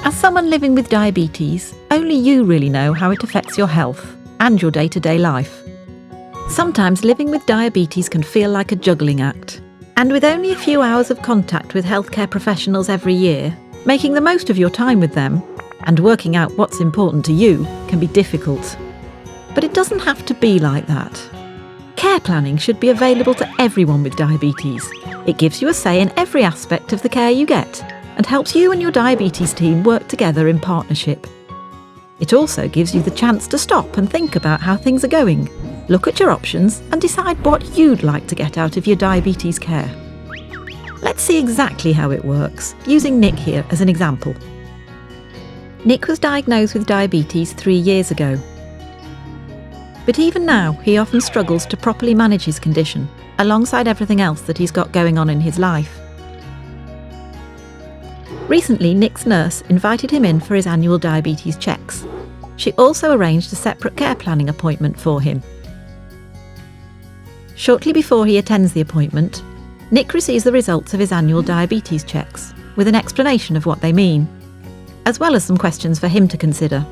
As someone living with diabetes, only you really know how it affects your health and your day-to-day life. Sometimes living with diabetes can feel like a juggling act, and with only a few hours of contact with healthcare professionals every year, making the most of your time with them and working out what's important to you can be difficult. But it doesn't have to be like that. Care planning should be available to everyone with diabetes. It gives you a say in every aspect of the care you get and helps you and your diabetes team work together in partnership. It also gives you the chance to stop and think about how things are going, look at your options and decide what you'd like to get out of your diabetes care. Let's see exactly how it works, using Nick here as an example. Nick was diagnosed with diabetes 3 years ago. But even now, he often struggles to properly manage his condition, alongside everything else that he's got going on in his life. Recently, Nick's nurse invited him in for his annual diabetes checks. She also arranged a separate care planning appointment for him. Shortly before he attends the appointment, Nick receives the results of his annual diabetes checks, with an explanation of what they mean, as well as some questions for him to consider.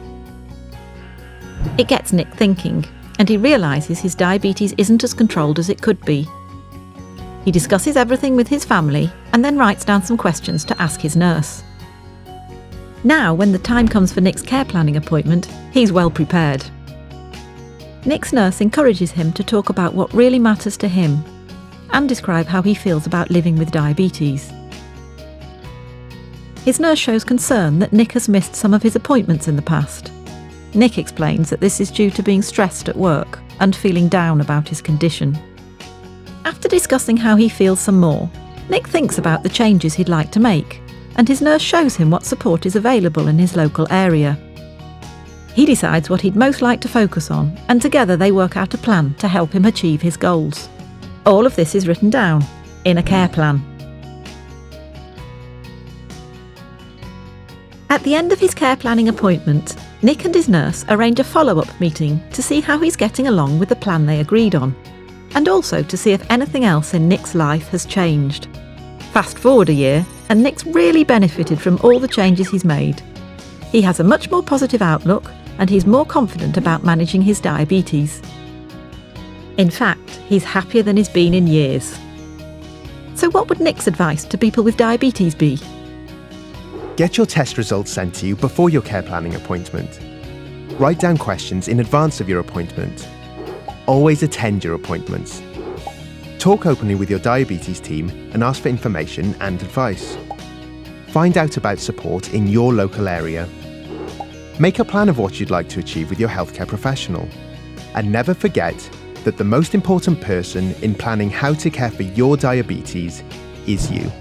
It gets Nick thinking, and he realises his diabetes isn't as controlled as it could be. He discusses everything with his family and then writes down some questions to ask his nurse. Now, when the time comes for Nick's care planning appointment, he's well prepared. Nick's nurse encourages him to talk about what really matters to him and describe how he feels about living with diabetes. His nurse shows concern that Nick has missed some of his appointments in the past. Nick explains that this is due to being stressed at work and feeling down about his condition. After discussing how he feels some more, Nick thinks about the changes he'd like to make, and his nurse shows him what support is available in his local area. He decides what he'd most like to focus on, and together they work out a plan to help him achieve his goals. All of this is written down in a care plan. At the end of his care planning appointment, Nick and his nurse arrange a follow-up meeting to see how he's getting along with the plan they agreed on, and also to see if anything else in Nick's life has changed. Fast forward a year, and Nick's really benefited from all the changes he's made. He has a much more positive outlook, and he's more confident about managing his diabetes. In fact, he's happier than he's been in years. So what would Nick's advice to people with diabetes be? Get your test results sent to you before your care planning appointment. Write down questions in advance of your appointment. Always attend your appointments. Talk openly with your diabetes team and ask for information and advice. Find out about support in your local area. Make a plan of what you'd like to achieve with your healthcare professional. And never forget that the most important person in planning how to care for your diabetes is you.